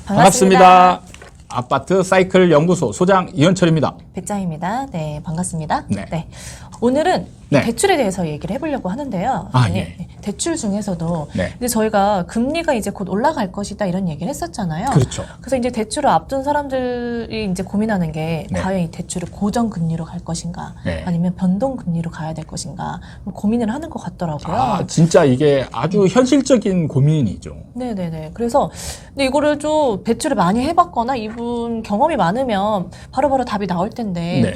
반갑습니다. 아파트 사이클 연구소 소장 이현철입니다. 백장입니다. 네, 반갑습니다. 네. 오늘은 네. 대출에 대해서 얘기를 해보려고 하는데요. 네. 대출 중에서도 네. 이제 저희가 금리가 이제 곧 올라갈 것이다 이런 얘기를 했었잖아요. 그렇죠. 그래서 이제 대출을 앞둔 사람들이 이제 고민하는 게 네. 과연 이 대출을 고정 금리로 갈 것인가, 네. 아니면 변동 금리로 가야 될 것인가 고민을 하는 것 같더라고요. 진짜 이게 아주 현실적인 고민이죠. 네네네. 그래서 근데 이거를 좀 대출을 많이 해봤거나 이분 경험이 많으면 바로바로 답이 나올 텐데. 네.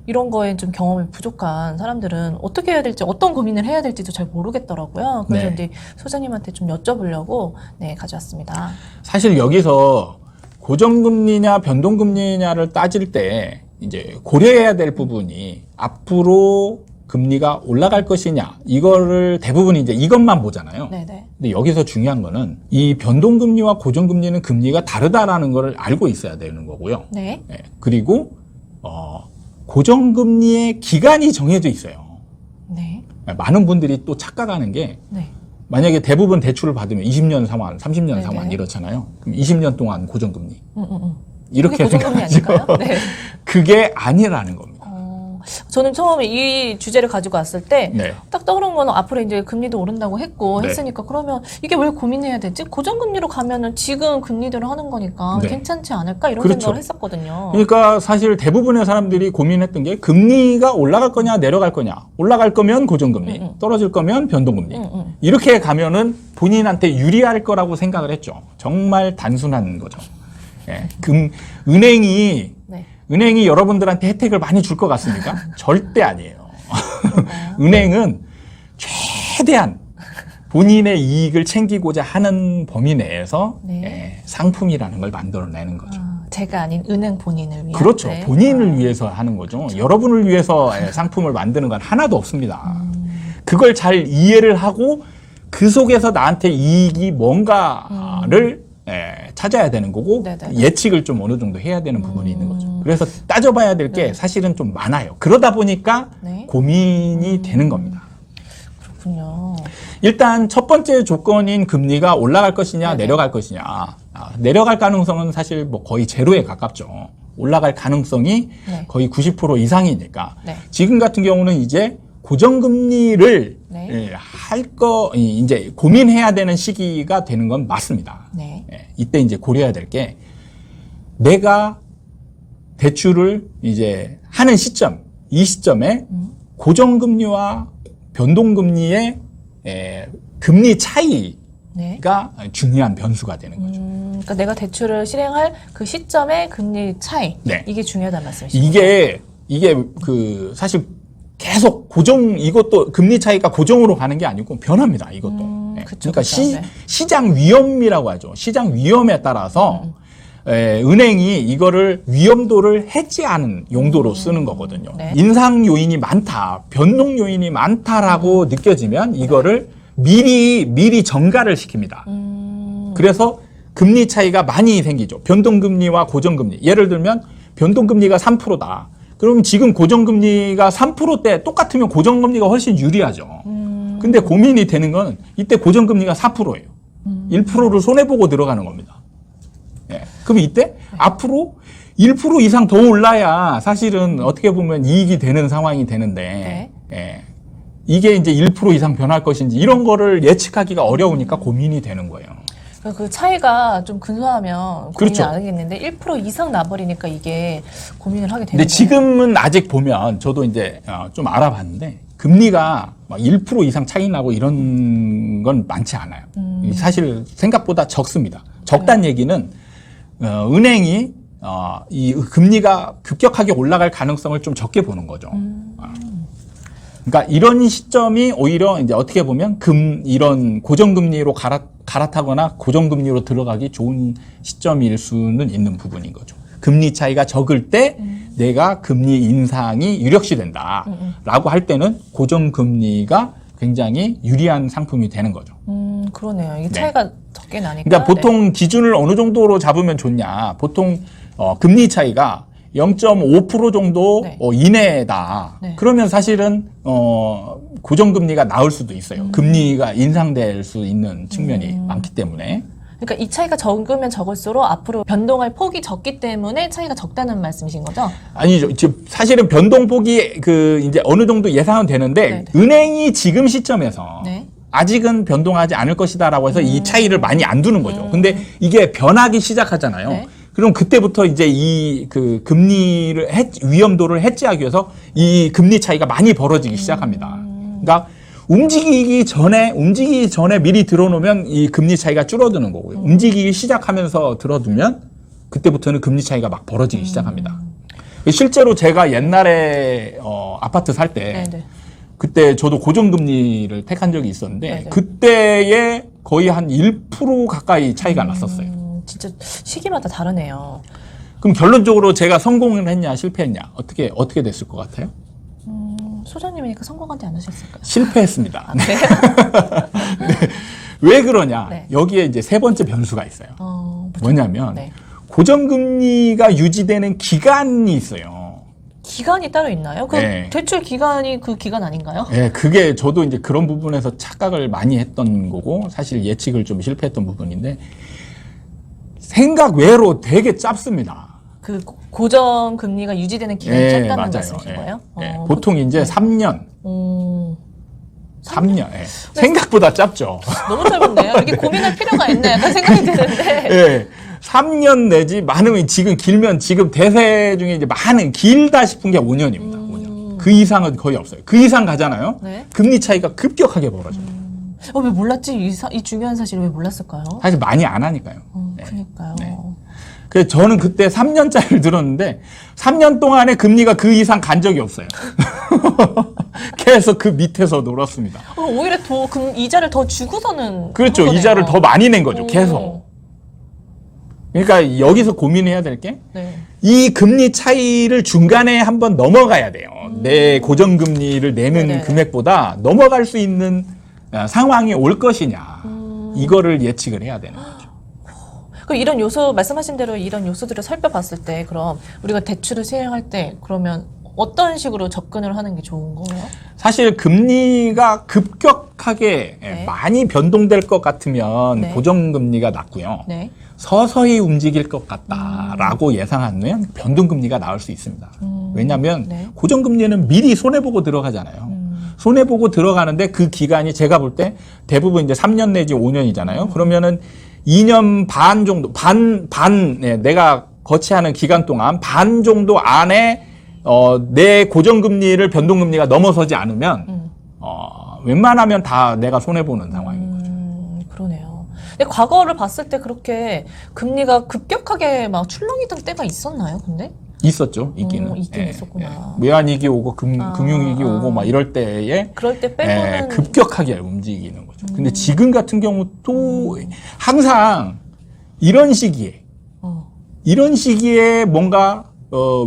이런 거에 좀 경험이 부족한 사람들은 어떻게 해야 될지, 어떤 고민을 해야 될지도 잘 모르겠더라고요. 그래서 네. 이제 소장님한테 좀 여쭤보려고 가져왔습니다. 사실 여기서 고정금리냐 변동금리냐를 따질 때 이제 고려해야 될 부분이 앞으로 금리가 올라갈 것이냐 이거를 대부분 이제 이것만 보잖아요. 네네. 근데 여기서 중요한 거는 이 변동금리와 고정금리는 금리가 다르다라는 걸 알고 있어야 되는 거고요. 네. 네. 그리고 고정금리의 기간이 정해져 있어요. 네. 많은 분들이 또 착각하는 게 네. 만약에 대부분 대출을 받으면 20년 상환, 30년 네네. 상환 이렇잖아요. 그럼 20년 동안 고정금리. 그게 이렇게 고정금리 생각하죠. 아닐까요? 네. 그게 아니라는 겁니다. 저는 처음에 이 주제를 가지고 왔을 때 네. 딱 떠오른 거는 앞으로 이제 금리도 오른다고 했고 네. 했으니까 그러면 이게 왜 고민해야 되지? 고정금리로 가면은 지금 금리대로 하는 거니까 네. 괜찮지 않을까? 이런 그렇죠. 생각을 했었거든요. 그러니까 사실 대부분의 사람들이 고민했던 게 금리가 올라갈 거냐 내려갈 거냐. 올라갈 거면 고정금리, 떨어질 거면 변동금리. 이렇게 가면은 본인한테 유리할 거라고 생각을 했죠. 정말 단순한 거죠. 예. 은행이 네. 은행이 여러분들한테 혜택을 많이 줄 것 같습니까? 절대 아니에요. 은행은 최대한 본인의 이익을 챙기고자 하는 범위 내에서 네. 상품이라는 걸 만들어내는 거죠. 제가 아닌 은행 본인을 위해. 그렇죠. 네. 본인을 위해서 하는 거죠. 그렇죠. 여러분을 위해서 상품을 만드는 건 하나도 없습니다. 그걸 잘 이해를 하고 그 속에서 나한테 이익이 뭔가를 찾아야 되는 거고 네네. 예측을 좀 어느 정도 해야 되는 부분이 있는 거죠. 그래서 따져봐야 될 게 사실은 좀 많아요. 그러다 보니까 네. 고민이 되는 겁니다. 그렇군요. 일단 첫 번째 조건인 금리가 올라갈 것이냐 네네. 내려갈 것이냐. 내려갈 가능성은 사실 뭐 거의 제로에 가깝죠. 올라갈 가능성이 네. 거의 90% 이상이니까 네. 지금 같은 경우는 이제 고정금리를 네. 이제 고민해야 되는 시기가 되는 건 맞습니다. 네. 이때 이제 고려해야 될 게 내가 대출을 이제 하는 시점, 이 시점에 고정금리와 변동금리의 금리 차이가 네. 중요한 변수가 되는 거죠. 그러니까 내가 대출을 실행할 그 시점의 금리 차이. 네. 이게 중요하다는 말씀이시죠? 이게 사실 계속 이것도 금리 차이가 고정으로 가는 게 아니고 변합니다. 이것도. 그쵸, 그러니까 그쵸. 네. 시장 위험이라고 하죠. 시장 위험에 따라서 은행이 이거를 위험도를 해지하는 용도로 쓰는 거거든요. 네. 인상 요인이 많다, 변동 요인이 많다라고 느껴지면 이거를 미리 정가를 시킵니다. 그래서 금리 차이가 많이 생기죠. 변동금리와 고정금리. 예를 들면 변동금리가 3%다. 그럼 지금 고정금리가 3%대 똑같으면 고정금리가 훨씬 유리하죠. 근데 고민이 되는 건 이때 고정금리가 4%예요. 1%를 손해보고 들어가는 겁니다. 그럼 이때 앞으로 1% 이상 더 올라야 사실은 어떻게 보면 이익이 되는 상황이 되는데 이게 이제 1% 이상 변할 것인지 이런 거를 예측하기가 어려우니까 고민이 되는 거예요. 그 차이가 좀 근소하면 고민을 그렇죠. 안 하겠는데 1% 이상 나버리니까 이게 고민을 하게 되는 근데 지금은 아직 보면 저도 이제 좀 알아봤는데 금리가 막 1% 이상 차이 나고 이런 건 많지 않아요. 사실 생각보다 적습니다. 적다는 얘기는 은행이 이 금리가 급격하게 올라갈 가능성을 좀 적게 보는 거죠. 그러니까 이런 시점이 오히려 이제 어떻게 보면 이런 고정금리로 갈아타거나 고정금리로 들어가기 좋은 시점일 수는 있는 부분인 거죠. 금리 차이가 적을 때 내가 금리 인상이 유력시 된다라고 할 때는 고정금리가 굉장히 유리한 상품이 되는 거죠. 그러네요. 이게 차이가 적게 나니까. 그러니까 보통 기준을 어느 정도로 잡으면 좋냐. 보통 금리 차이가 0.5% 정도 네. 이내다. 네. 그러면 사실은 고정금리가 나올 수도 있어요. 금리가 인상될 수 있는 측면이 많기 때문에. 그러니까 이 차이가 적으면 적을수록 앞으로 변동할 폭이 적기 때문에 차이가 적다는 말씀이신 거죠? 아니죠. 지금 사실은 변동폭이 이제 어느 정도 예상은 되는데 네네. 은행이 지금 시점에서 네. 아직은 변동하지 않을 것이다라고 해서 이 차이를 많이 안 두는 거죠. 근데 이게 변하기 시작하잖아요. 네. 그럼 그때부터 이제 금리를 위험도를 해지하기 위해서 이 금리 차이가 많이 벌어지기 시작합니다. 그러니까 움직이기 전에 미리 들어놓으면 이 금리 차이가 줄어드는 거고요. 움직이기 시작하면서 들어두면 그때부터는 금리 차이가 막 벌어지기 시작합니다. 실제로 제가 옛날에 아파트 살 때 네네. 그때 저도 고정금리를 택한 적이 있었는데 네네. 그때에 거의 한 1% 가까이 차이가 났었어요. 진짜 시기마다 다르네요. 그럼 결론적으로 제가 성공을 했냐 실패했냐 어떻게 됐을 것 같아요? 소장님이니까 성공하지 않으셨을까요? 실패했습니다. 네. 네. 왜 그러냐? 네. 여기에 이제 세 번째 변수가 있어요. 뭐냐면 네. 고정금리가 유지되는 기간이 있어요. 기간이 따로 있나요? 그 네. 대출 기간이 그 기간 아닌가요? 네, 그게 저도 이제 그런 부분에서 착각을 많이 했던 거고 사실 예측을 좀 실패했던 부분인데 생각 외로 되게 짧습니다. 그 고정 금리가 유지되는 기간이 네, 짧다는 맞아요. 말씀이신 네. 거예요? 네, 보통 이제 3년. 음, 3년. 네. 생각보다 짧죠. 너무 짧은데요? 이렇게 고민할 필요가 있네. 약간 생각이 드는데. 네. 3년 내지 많으면 길면 지금 대세 중에 이제 길다 싶은 게 5년입니다. 5년. 그 이상은 거의 없어요. 그 이상 가잖아요. 네. 금리 차이가 급격하게 벌어져요. 왜 몰랐지? 이 중요한 사실을 왜 몰랐을까요? 사실 많이 안 하니까요. 네. 그러니까요. 네. 그래서 저는 그때 3년짜리를 들었는데 3년 동안에 금리가 그 이상 간 적이 없어요. 계속 그 밑에서 놀았습니다. 오히려 이자를 더 주고서는 그렇죠. 한 거네요. 이자를 더 많이 낸 거죠. 계속. 그러니까 여기서 고민해야 될 게 이 네. 금리 차이를 중간에 한번 넘어가야 돼요. 내 고정금리를 내는 네네. 금액보다 넘어갈 수 있는 상황이 올 것이냐. 이거를 예측을 해야 되는 거죠. 그 이런 요소 말씀하신 대로 이런 요소들을 살펴봤을 때 그럼 우리가 대출을 시행할 때 그러면 어떤 식으로 접근을 하는 게 좋은 거예요? 사실 금리가 급격하게 네. 많이 변동될 것 같으면 네. 고정금리가 낮고요. 네. 서서히 움직일 것 같다라고 예상하면 변동금리가 나올 수 있습니다. 왜냐하면 네. 고정금리는 미리 손해보고 들어가잖아요. 손해보고 들어가는데 그 기간이 제가 볼 때 대부분 이제 3년 내지 5년이잖아요. 그러면은 2년 반 정도, 내가 거치하는 기간 동안 반 정도 안에 내 고정금리를 변동금리가 넘어서지 않으면 웬만하면 다 내가 손해보는 상황인 거죠. 그러네요. 근데 과거를 봤을 때 그렇게 금리가 급격하게 막 출렁이던 때가 있었나요, 근데? 있었죠, 있기는. 있긴 있었구나. 외환위기 오고 금융위기 오고 막 이럴 때에 그럴 때 빼고는 급격하게 움직이는 거죠. 근데 지금 같은 경우 또 항상 이런 시기에 뭔가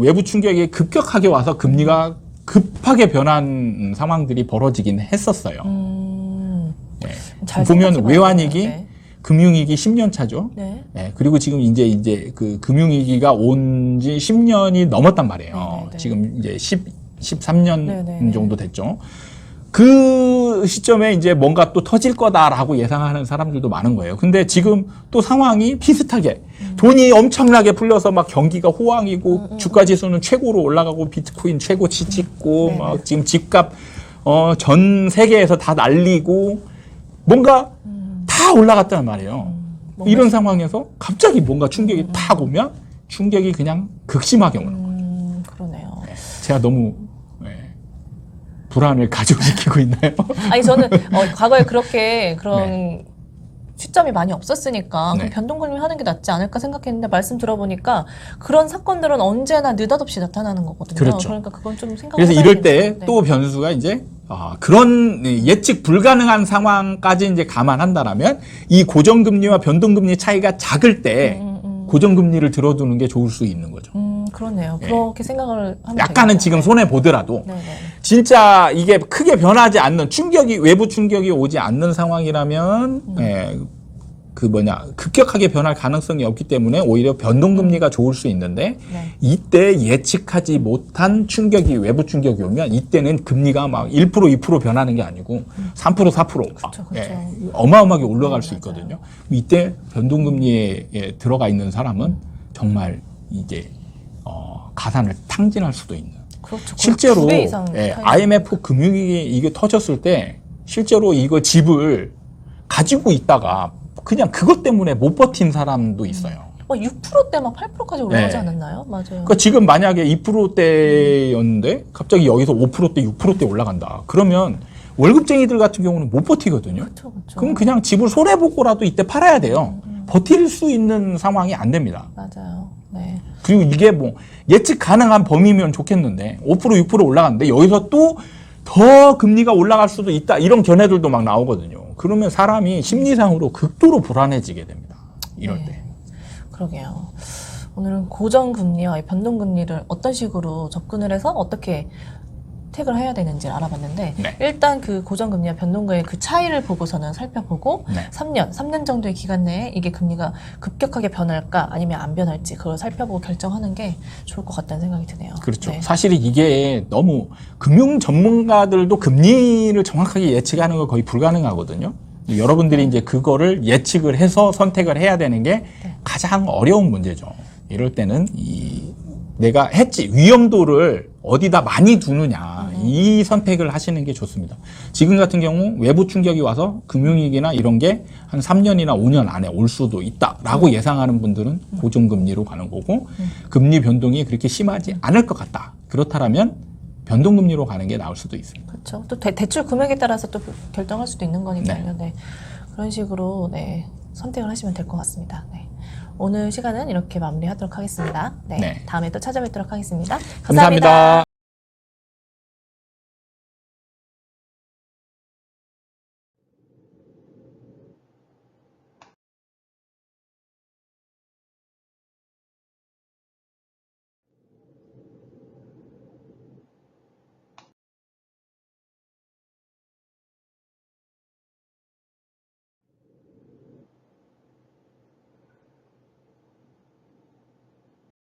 외부 충격이 급격하게 와서 금리가 급하게 변한 상황들이 벌어지긴 했었어요. 잘 보면 생각해봐야 외환위기, 돼요. 네. 금융위기 10년 차죠. 네. 그리고 지금 이제 그 금융위기가 온 지 10년이 넘었단 말이에요. 네네. 지금 이제 13년 네네. 정도 됐죠. 그 시점에 이제 뭔가 또 터질 거다라고 예상하는 사람들도 많은 거예요. 근데 지금 또 상황이 비슷하게 돈이 엄청나게 풀려서 막 경기가 호황이고 주가 지수는 최고로 올라가고 비트코인 최고치 찍고 네네. 막 지금 집값 전 세계에서 다 날리고 뭔가 다 올라갔단 말이에요. 이런 상황에서 갑자기 뭔가 충격이 탁 오면 충격이 그냥 극심하게 오는 거예요. 그러네요. 제가 너무 불안을 가중시키고 있나요? 아니 저는 과거에 그런 시점이 많이 없었으니까 네. 그럼 변동금리 하는 게 낫지 않을까 생각했는데 말씀 들어보니까 그런 사건들은 언제나 느닷없이 나타나는 거거든요. 그렇죠. 그러니까 그건 좀 생각해 그래서 이럴 때 네. 또 변수가 이제 그런 예측 불가능한 상황까지 이제 감안한다라면 이 고정금리와 변동금리 차이가 작을 때 고정금리를 들어두는 게 좋을 수 있는 거죠. 그러네요. 그렇게 생각을 하면 약간은 되겠네요. 지금 손해 보더라도 네네. 진짜 이게 크게 변하지 않는 외부 충격이 오지 않는 상황이라면 급격하게 변할 가능성이 없기 때문에 오히려 변동금리가 좋을 수 있는데 네. 이때 예측하지 못한 충격이 외부 충격이 오면 이때는 금리가 막 1% 2% 변하는 게 아니고 3% 4% 그쵸. 어마어마하게 올라갈 수 맞아요. 있거든요. 이때 변동금리에 들어가 있는 사람은 정말 이제 가산을 탕진할 수도 있는. 그렇죠. 실제로 2배 이상 IMF 금융위기 이게 터졌을 때 실제로 이거 집을 가지고 있다가 그냥 그것 때문에 못 버틴 사람도 있어요. 6%대 막 8%까지 올라가지 네. 않았나요? 맞아요. 그러니까 지금 만약에 2%대였는데 갑자기 여기서 5%대, 6%대 올라간다. 그러면 월급쟁이들 같은 경우는 못 버티거든요. 그렇죠. 그럼 그냥 집을 손해보고라도 이때 팔아야 돼요. 버틸 수 있는 상황이 안 됩니다. 맞아요. 네. 그리고 이게 뭐 예측 가능한 범위면 좋겠는데 5% 6% 올라갔는데 여기서 또 더 금리가 올라갈 수도 있다 이런 견해들도 막 나오거든요. 그러면 사람이 심리상으로 극도로 불안해지게 됩니다. 이럴 네. 때. 그러게요. 오늘은 고정금리와 변동금리를 어떤 식으로 접근을 해서 어떻게 택을 해야 되는지 알아봤는데 네. 일단 그 고정금리와 변동금리의 그 차이를 보고서는 살펴보고 네. 3년 정도의 기간 내에 이게 금리가 급격하게 변할까 아니면 안 변할지 그걸 살펴보고 결정하는 게 좋을 것 같다는 생각이 드네요. 그렇죠. 네. 사실 이게 너무 금융 전문가들도 금리를 정확하게 예측하는 거 거의 불가능하거든요. 여러분들이 이제 그거를 예측을 해서 선택을 해야 되는 게 가장 어려운 문제죠. 이럴 때는 내가 했지 위험도를 어디다 많이 두느냐 이 선택을 하시는 게 좋습니다. 지금 같은 경우 외부 충격이 와서 금융위기나 이런 게 한 3년이나 5년 안에 올 수도 있다라고 예상하는 분들은 고정금리로 가는 거고 금리 변동이 그렇게 심하지 않을 것 같다. 그렇다면 변동금리로 가는 게 나을 수도 있습니다. 그렇죠. 또 대출 금액에 따라서 또 결정할 수도 있는 거니까요. 네. 그런 식으로 선택을 하시면 될 것 같습니다. 네. 오늘 시간은 이렇게 마무리하도록 하겠습니다. 네. 네. 다음에 또 찾아뵙도록 하겠습니다. 감사합니다.